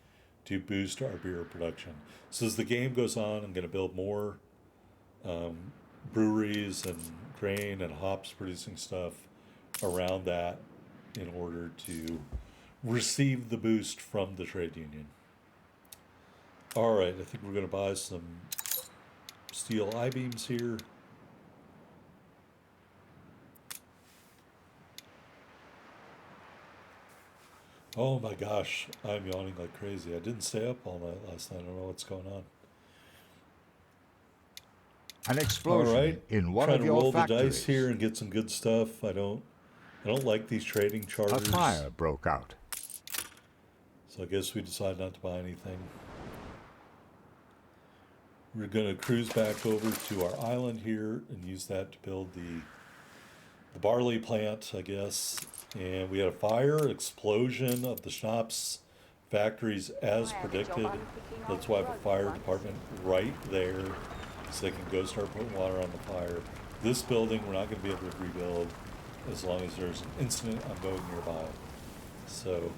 to boost our beer production. So as the game goes on, I'm going to build more breweries and grain and hops producing stuff around that in order to receive the boost from the trade union. All right, I think we're going to buy some steel I-beams here. Oh my gosh, I'm yawning like crazy. I didn't stay up all night last night. I don't know what's going on. An explosion All right, in one trying of to your roll factories. the dice here and get some good stuff. I don't like these trading A charters. fire broke out. So I guess we decided not to buy anything. We're going to cruise back over to our island here and use that to build the barley plant, I guess. And we had a fire, explosion of the shops, factories as predicted. That's why I have a fire department right there, so they can go start putting water on the fire. This building we're not going to be able to rebuild as long as there's an incident ongoing nearby. So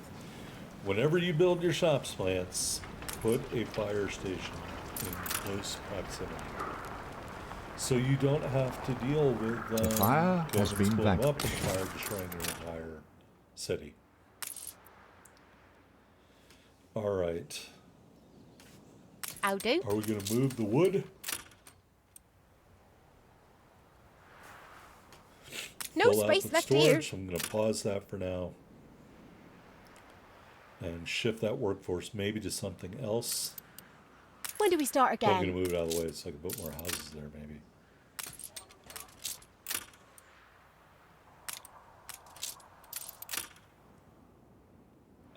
whenever you build your shops plants, put a fire station in close proximity, so you don't have to deal with The fire going has and been splitting up vanquished. and the fire destroying your entire city. All right, How do? are we going to move the wood? No Full space output left storage. here. So I'm going to pause that for now and shift that workforce maybe to something else. When do we start I'm going to again? move it out of the way so I can put more houses there maybe.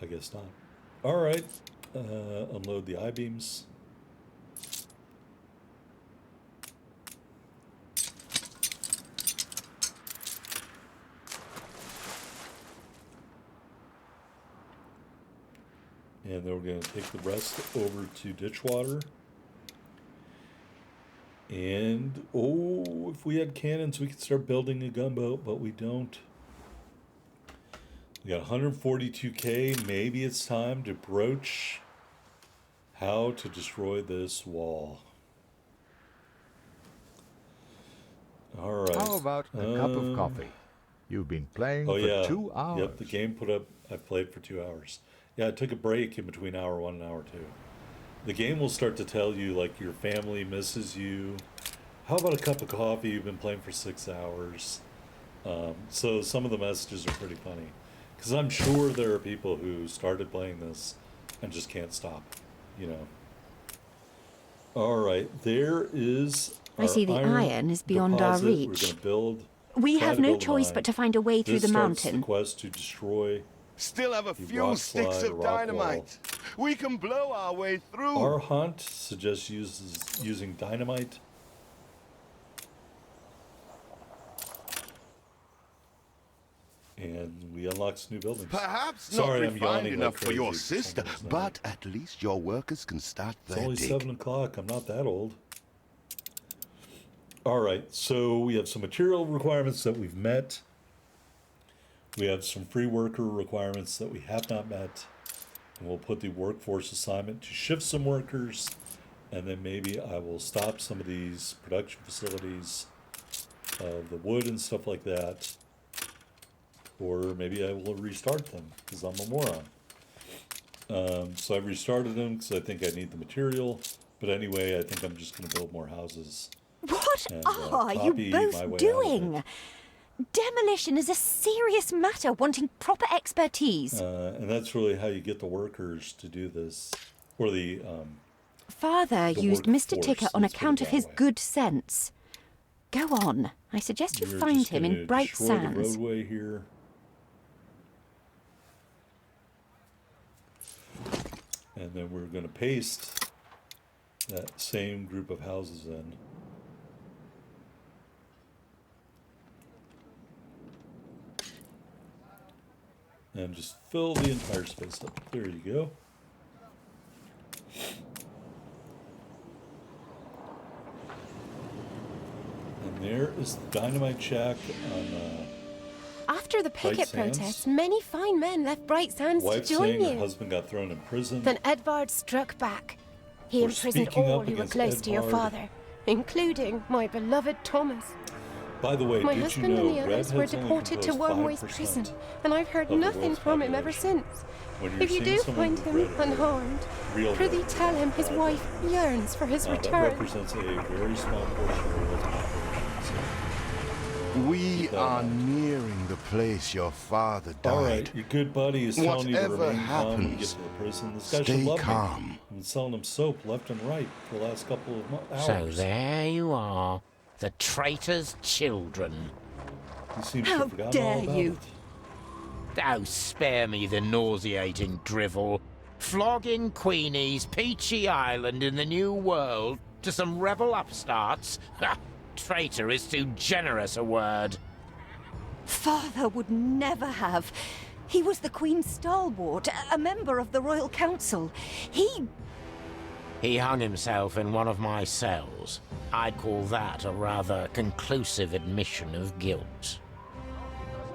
I guess not. All right, unload the I-beams. And then we're going to take the rest over to Ditchwater. And, oh, if we had cannons, we could start building a gunboat, but we don't. We got 142K. Maybe it's time to broach how to destroy this wall. All right. How about a cup of coffee? You've been playing Oh, for yeah. 2 hours. Yep, the game put up, I played for 2 hours. Yeah, I took a break in between hour 1 and hour 2. The game will start to tell you, like, your family misses you. How about a cup of coffee? You've been playing for 6 hours. So some of the messages are pretty funny. Because I'm sure there are people who started playing this and just can't stop, you know. All right, there is I see the iron is beyond our deposit. We're reach. going to build. We try have to no build a choice mine. but to find a way through This the starts mountain. the quest to destroy Still have a the few rock sticks slide, of rock dynamite. We can blow our way through. Our hunt suggests using dynamite. And we unlock some new buildings. Perhaps Sorry, not I'm refined yawning enough like for your crazy for sister, some reason. but at least your workers can start It's their only dig. 7 o'clock. I'm not that old. All right, so we have some material requirements that we've met. We have some free worker requirements that we have not met. And we'll put the workforce assignment to shift some workers. And then maybe I will stop some of these production facilities, the wood and stuff like that. Or maybe I will restart them because I'm a moron. So I've restarted them because I think I need the material. But anyway, I think I'm just going to build more houses. What And, are you copy my way out both of doing? it. Demolition is a serious matter wanting proper expertise. And that's really how you get the workers to do this. Or the, Father the used Mr. workforce, Ticker on let's put it account of that his way. good sense. Go on. I suggest you we're find just him gonna in Bright destroy Sands. the roadway here. And then we're going to paste that same group of houses in. And just fill the entire space up. There you go. And there is the dynamite shack on After the Bright picket Sands? protests, many fine men left Bright Sands to wife join saying her you. husband got thrown in prison. Then Edvard struck back. He We're imprisoned speaking all up who were against close to your Edvard. father, including my beloved Thomas. By the way, My did you husband know and the others were redheads only deported to compose Wormway's 5% prison, and I've heard of the nothing world's from him ever population? since. When you're If you seeing do someone find with him red hair, unharmed, real prithee red tell hair, him his not wife yearns for his that return. represents a very small portion of the world's population. We that in are mind. nearing the place your father died. All right, your good buddy is telling you to Whatever remain calm when you get happens, to the prison. This guy should stay love calm. me. I've been selling him soap left and right for the last couple of hours. So there you are, the traitor's children. He seems to How have forgotten dare all about you. it. Oh, spare me the nauseating drivel. Flogging Queenie's peachy island in the New World to some rebel upstarts? Ha! Traitor is too generous a word. Father would never have. He was the Queen's stalwart, a member of the Royal Council. He hung himself in one of my cells. I'd call that a rather conclusive admission of guilt.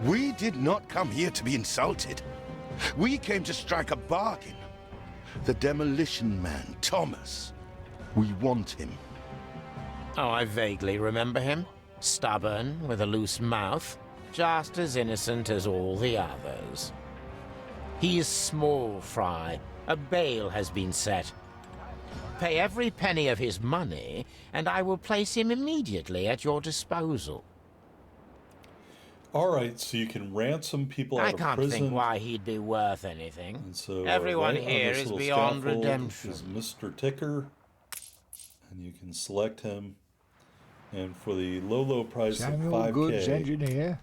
We did not come here to be insulted. We came to strike a bargain. The demolition man, Thomas. We want him. Oh, I vaguely remember him. Stubborn, with a loose mouth, just as innocent as all the others. He is small fry. A bail has been set. Pay every penny of his money, and I will place him immediately at your disposal. All right, so you can ransom people out I of can't prison. think why he'd be worth anything. And so Everyone right on here this is little beyond scaffold redemption. is Mr. Ticker, and you can select him. And for the low price Samuel of 5K, Goods, engineer.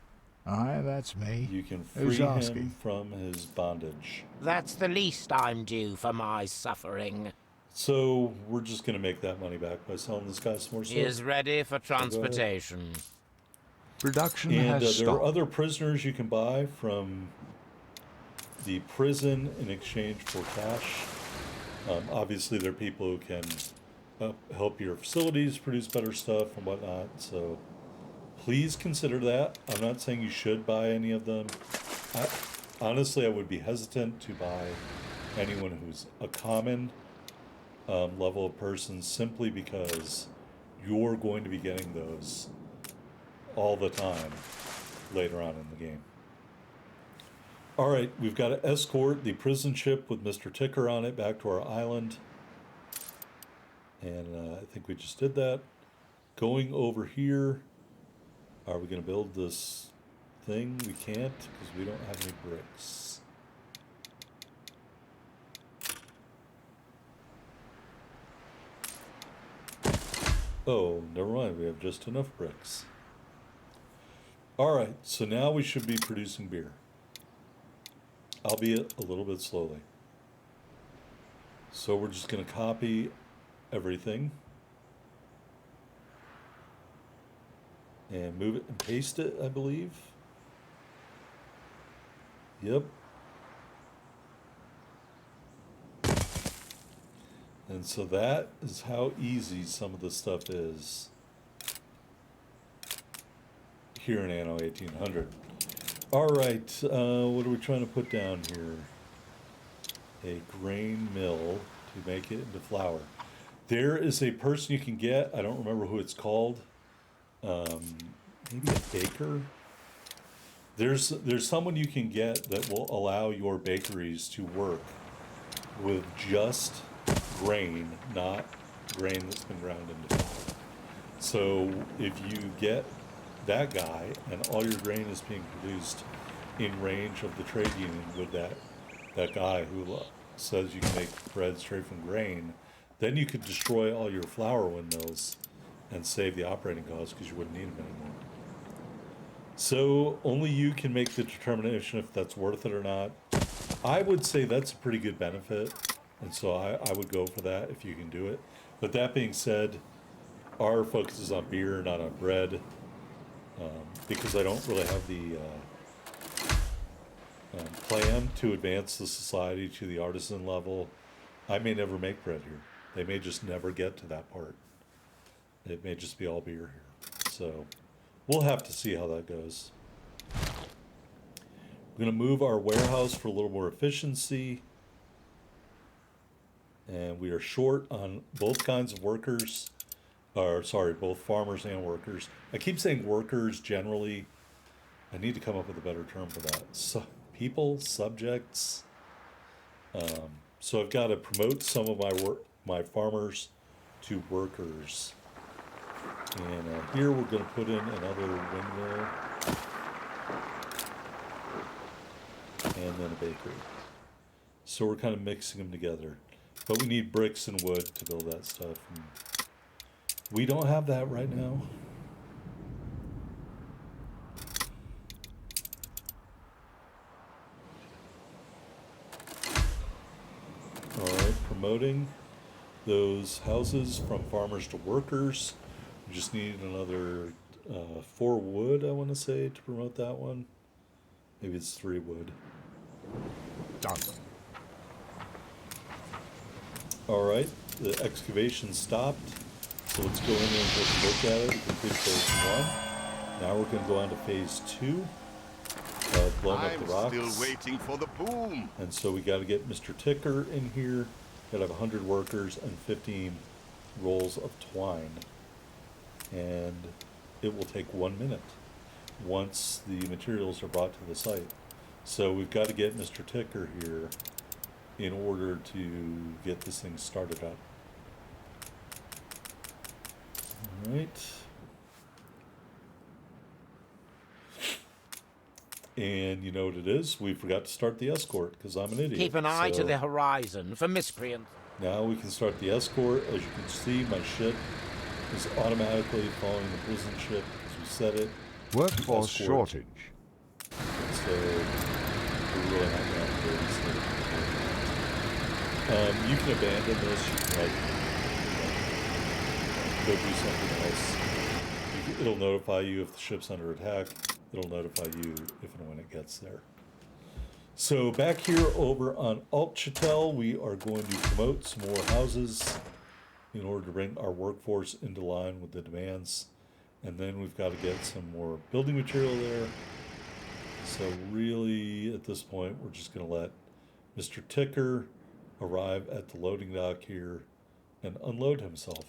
Aye, that's me. you can Who's free him asking? from his bondage. That's the least I'm due for my suffering. So we're just going to make that money back by selling this guy some more He soap. is ready for ahead. transportation. Production And has there are stopped. other prisoners you can buy from the prison in exchange for cash. Obviously, there are people who can help your facilities produce better stuff and whatnot. So please consider that. I'm not saying you should buy any of them. Honestly, I would be hesitant to buy anyone who's a common level of person, simply because you're going to be getting those all the time later on in the game. All right, we've got to escort the prison ship with Mr. Ticker on it back to our island. And I think we just did that. Going over here, are we going to build this thing? We can't because we don't have any bricks. Oh, never mind. We have just enough bricks. All right, so now we should be producing beer, albeit a little bit slowly. So we're just going to copy everything and move it and paste it, I believe. Yep. And so that is how easy some of the stuff is here in Anno 1800. All right, what are we trying to put down here? A grain mill to make it into flour. There is a person you can get, I don't remember who it's called, maybe a baker? There's someone you can get that will allow your bakeries to work with just grain, not grain that's been ground into flour. So if you get that guy and all your grain is being produced in range of the trade union with that guy who says you can make bread straight from grain, then you could destroy all your flour windmills and save the operating costs because you wouldn't need them anymore. So only you can make the determination if that's worth it or not. I would say that's a pretty good benefit, and so I would go for that if you can do it. But that being said, our focus is on beer, not on bread, because I don't really have the plan to advance the society to the artisan level. I may never make bread here. They may just never get to that part. It may just be all beer here. So we'll have to see how that goes. We're going to move our warehouse for a little more efficiency. And we are short on both kinds of workers. Or, sorry, both farmers and workers. I keep saying workers generally. I need to come up with a better term for that. So, people, subjects. So I've got to promote some of my farmers to workers. And here we're going to put in another windmill. And then a bakery. So we're kind of mixing them together. But we need bricks and wood to build that stuff. And we don't have that right now. Alright, promoting those houses from farmers to workers. We just need another 4 wood, I want to say, to promote that one. Maybe it's 3 wood. Done. Alright, the excavation stopped. So let's go in there and take a look at it. We completed phase 1. Now we're going to go on to phase 2. Blowing up the rocks. I'm still waiting for the boom. And so we got to get Mr. Ticker in here. Got to have 100 workers and 15 rolls of twine. And it will take 1 minute once the materials are brought to the site. So we've got to get Mr. Ticker here in order to get this thing started up. All right. And you know what it is? We forgot to start the escort because I'm an idiot. Keep an eye to So the horizon for miscreants. now we can start the escort. As you can see, my ship is automatically following the prison ship as we set it. Workforce Escort. shortage. And so we're really not going to have to do this. You can abandon this. You can go do something else. It'll notify you if the ship's under attack. It'll notify you if and when it gets there. So back here over on Altchatel, we are going to promote some more houses in order to bring our workforce into line with the demands. And then we've got to get some more building material there. So really, at this point, we're just going to let Mr. Ticker arrive at the loading dock here and unload himself.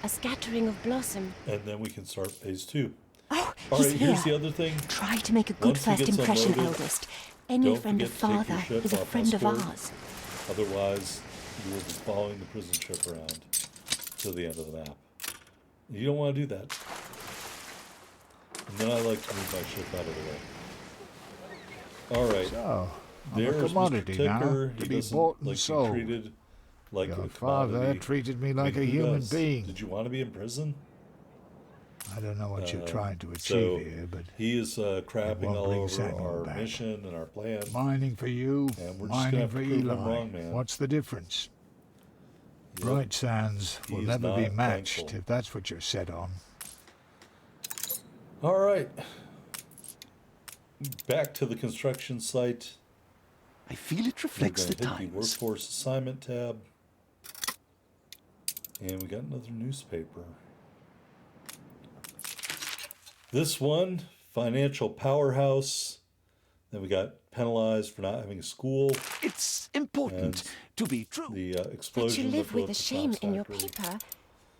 A scattering of blossom. And then we can start phase 2. Oh, All he's right, here. here's the other thing. Try to make a good Once he first gets impression, unloaded, eldest. Any don't friend of forget to take your father ship is a off friend of escort. ours. Otherwise, you will be following the prison ship around to the end of the map. You don't want to do that. And then I like to move my ship out of the way. All right. So, I'm a There's commodity Mr. now, Ticker. to He be doesn't bought and like to be sold. treated like Your a father commodity. treated me I like mean, a who human does? being. Did you want to be in prison? I don't know what you're trying to So achieve here, but he is crapping won't all bring over Samuel our back. mission and our plan. mining for you, And we're just gonna mining have for to prove him Eli. wrong, man. What's the difference? Yep. Bright Sands will He's never be not matched thankful. if that's what you're set on. All right. Back to the construction site. I feel it reflects We're the gonna hit the times. workforce assignment tab. And we got another newspaper. This one, financial powerhouse. Then we got penalized for not having a school. It's important And to be true. The That explosion you that live blew with up a the shame Fox in your factory. paper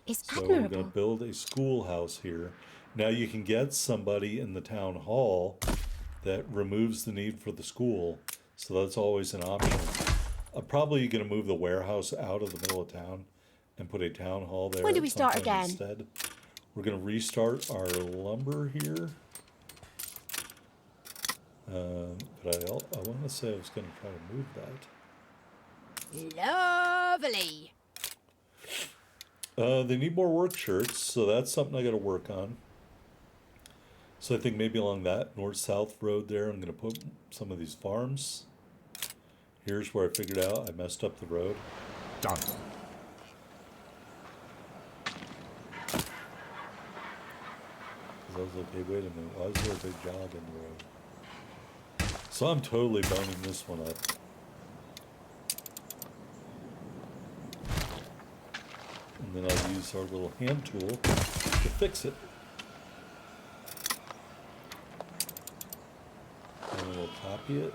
is So we're going admirable. to build a schoolhouse here. Now you can get somebody in the town hall that removes the need for the school. So that's always an option. I'm probably going to move the warehouse out of the middle of town and put a town hall there. When do at we some start point again? Instead. We're going to restart our lumber here. But I want to say I was going to try to move that. Lovely. They need more work shirts, so that's something I got to work on. So I think maybe along that north-south road there, I'm going to put some of these farms. Here's where I figured out I messed up the road. Done. Because I was like, hey, wait a minute, why is there a big jog in the road? So I'm totally boning this one up. then I'll use our little hand tool to fix it. And we'll copy it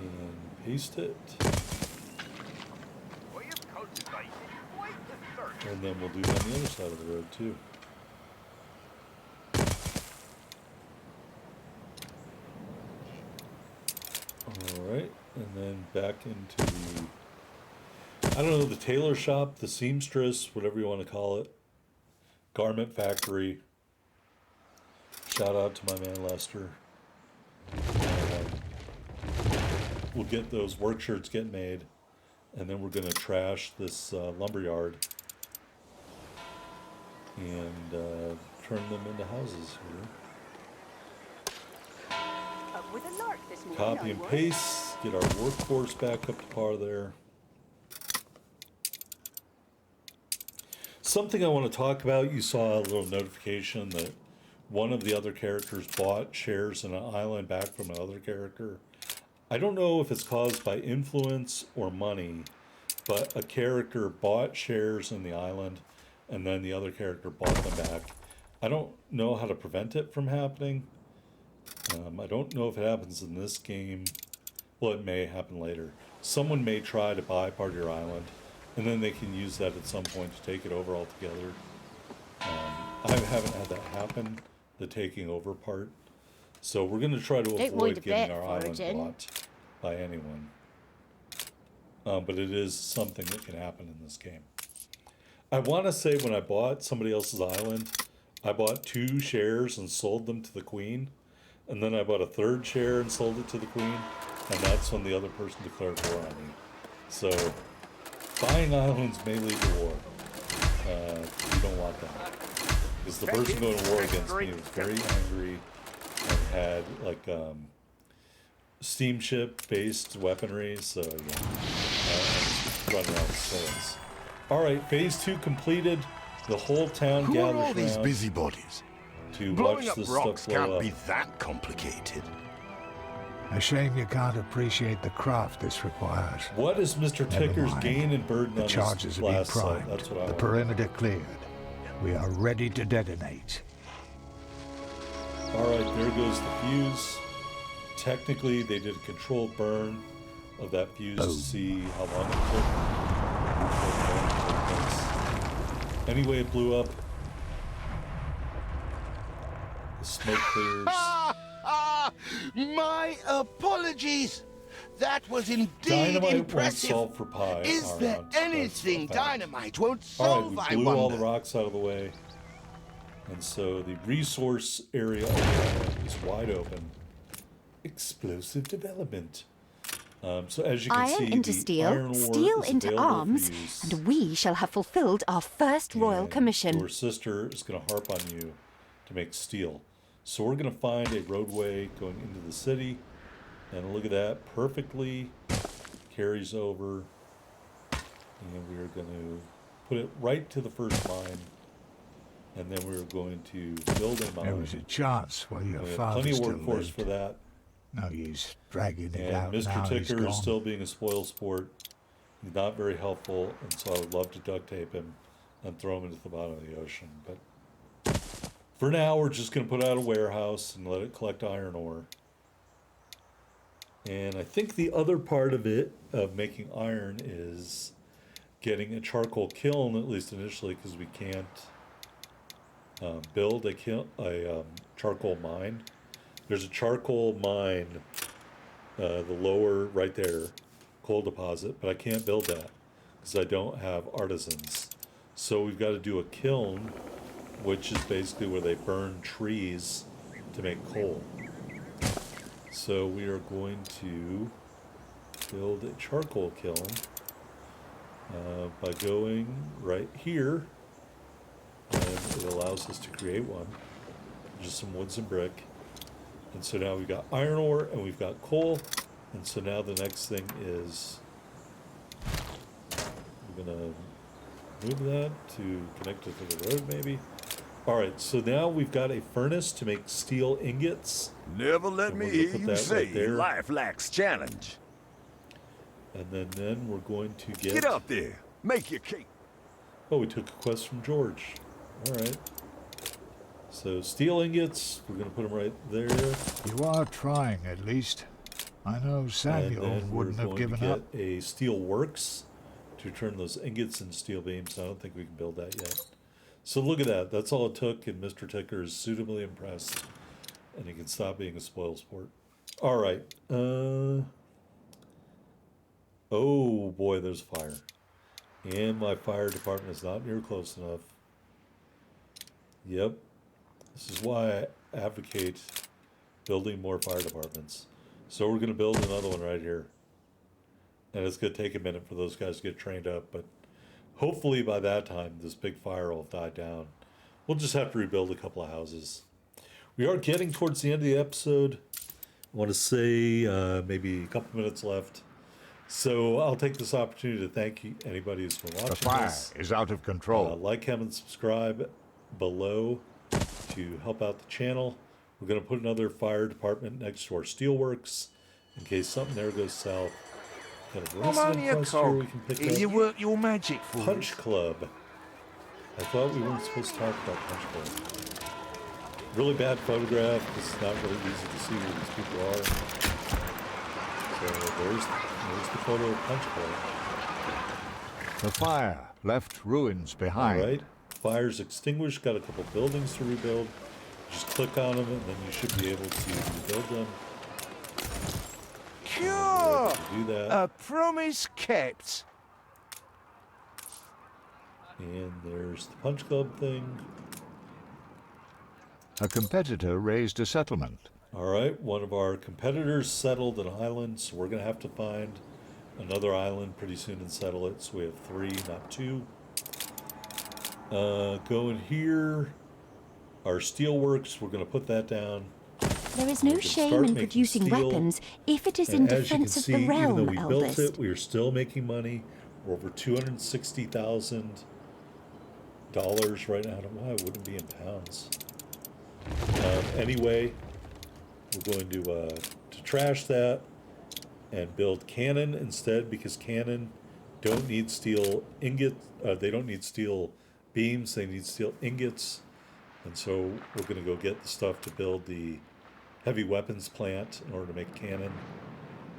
and paste it. And then we'll do it on the other side of the road too. Alright, and then back into the, I don't know, the tailor shop, the seamstress, whatever you want to call it. Garment factory. Shout out to my man Lester. We'll get those work shirts get made, and then we're going to trash this lumberyard and turn them into houses here. With a lark this morning, Copy and paste, get our workforce back up to par there. Something I want to talk about, you saw a little notification that one of the other characters bought shares in an island back from another character. I don't know if it's caused by influence or money, but a character bought shares in the island and then the other character bought them back. I don't know how to prevent it from happening. I don't know if it happens in this game. Well, it may happen later. Someone may try to buy part of your island, and then they can use that at some point to take it over altogether. I haven't had that happen, the taking over part. So we're going to try to avoid getting our island bought by anyone. But it is something that can happen in this game. I want to say when I bought somebody else's island, I bought 2 shares and sold them to the queen. And then I bought a 3rd share and sold it to the queen. And that's when the other person declared war on me. So, buying islands may lead to war. You don't want that. Because the person going to war against me was very angry and had, like, steamship-based weaponry. So, yeah. I was running out of sales. Alright, phase 2 completed. The whole town gathers around. Who are all these busybodies? To Blowing watch up this rocks stuff blow can't up. be that complicated. A shame you can't appreciate the craft this requires. What is Mr. Never Ticker's mind. gain and burden The on charges this have been last site? primed. That's what I The want. perimeter cleared. We are ready to detonate. Alright, there goes the fuse. Technically, they did a controlled burn of that fuse to see how long it took. Anyway, it blew up. The smoke clears. My apologies. That was indeed Dynamite won't impressive. solve for pie. Is there anything dynamite won't solve? Alright, I we blew wonder. all the rocks out of the way. And so the resource area of the island is wide open. Explosive development. So as you can Iron see, into the steel, iron ore steel is into available for arms, use. and we shall have fulfilled our first royal And commission. Your sister is going to harp on you to make steel. So we're going to find a roadway going into the city. And look at that, perfectly carries over. And we're going to put it right to the first mine. And then we're going to build a mine. There was a chance while your We have father plenty of still workforce lived. for that. No use dragging it And out now Mr. he's Ticker gone. is still being a spoil sport. He's not very helpful, and so I would love to duct tape him and throw him into the bottom of the ocean. But for now, we're just going to put out a warehouse and let it collect iron ore. And I think the other part of it, of making iron, is getting a charcoal kiln, at least initially, because we can't build a charcoal mine. There's a charcoal mine, the lower right there, coal deposit, but I can't build that because I don't have artisans. So we've got to do a kiln, which is basically where they burn trees to make coal. So we are going to build a charcoal kiln by going right here, and it allows us to create one, just some wood and brick. And so now we've got iron ore and we've got coal. And so now the next thing is we're going to move that to connect it to the road maybe. All right, so now we've got a furnace to make steel ingots. Never let And me we're gonna hear put you that say right there. life lacks challenge. And then we're going to Get up there. Make your cake. Oh, we took a quest from George. All right. So steel ingots, we're going to put them right there. You are trying, at least. I know And Samuel then we're wouldn't have going to given get up. a steel works to turn those ingots into steel beams. I don't think we can build that yet. So look at that. That's all it took, and Mr. Ticker is suitably impressed. And he can stop being a spoilsport. All right. Oh, boy, there's fire. And my fire department is not near close enough. Yep. This is why I advocate building more fire departments. So we're going to build another one right here. And it's going to take a minute for those guys to get trained up, but hopefully by that time, this big fire will have died down. We'll just have to rebuild a couple of houses. We are getting towards the end of the episode. I want to say maybe a couple minutes left. So I'll take this opportunity to thank you, anybody who's been watching The fire this. is out of control. Like, comment, subscribe below to help out the channel. We're going to put another fire department next to our steelworks in case something there goes south. Got a I'm resident only a quest here cog. we can pick Here up. you work your magic for Punch us. Club. I thought we weren't supposed to talk about Punch Club. Really bad photograph. It's not really easy to see who these people are. So there's the photo of Punch Club. The fire left ruins behind. All right. Fire's extinguished. Got a couple buildings to rebuild. Just click on them and then you should be able to rebuild them. Cure! Do that. A promise kept. And there's the Punch Club thing. A competitor raised a settlement. All right, one of our competitors settled an island, so we're going to have to find another island pretty soon and settle it. So we have 3, not 2. Go in here. Our steelworks, we're going to put that down. There is We're no gonna shame start in making producing steel. weapons if it is And in as you can defense of see, the even though realm, we built eldest. it, we are still making money. We're over $260,000 right now. I don't know why it wouldn't be in pounds. Anyway, we're going to trash that and build cannon instead, because cannon don't need steel ingots. They don't need steel beams. They need steel ingots. And so we're going to go get the stuff to build the heavy weapons plant in order to make cannon.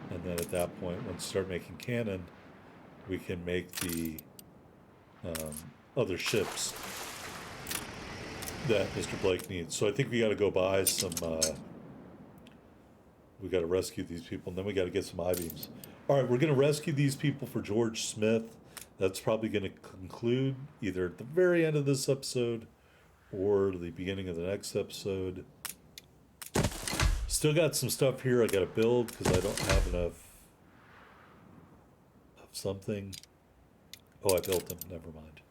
And then at that point, once we start making cannon, we can make the other ships that Mr. Blake needs. So I think we got to go buy some, we got to rescue these people, and then we got to get some I-beams. All right, we're going to rescue these people for George Smith. That's probably going to conclude either at the very end of this episode or the beginning of the next episode. Still got some stuff here I got to build because I don't have enough of something. Oh, I built them. Never mind.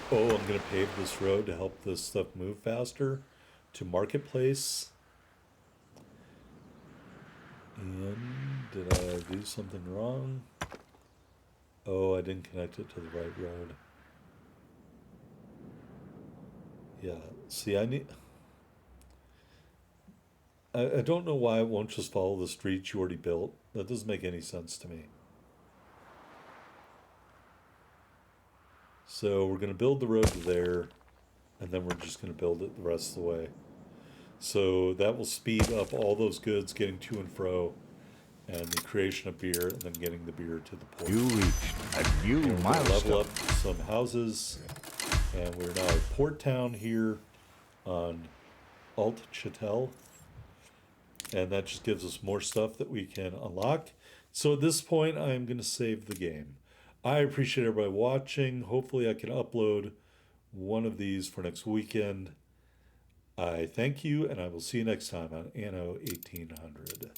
Oh, I'm going to pave this road to help this stuff move faster to Marketplace. And did I do something wrong? Oh, I didn't connect it to the right road. Yeah, see, I don't know why it won't just follow the streets you already built. That doesn't make any sense to me. So we're going to build the road to there, and then we're just going to build it the rest of the way. So that will speed up all those goods getting to and fro, and the creation of beer, and then getting the beer to the port. You reached a new And we're gonna milestone. level up some houses, and we're now a port town here on Alt Chattel, and that just gives us more stuff that we can unlock. So at this point, I'm going to save the game. I appreciate everybody watching. Hopefully I can upload one of these for next weekend. I thank you, and I will see you next time on Anno 1800.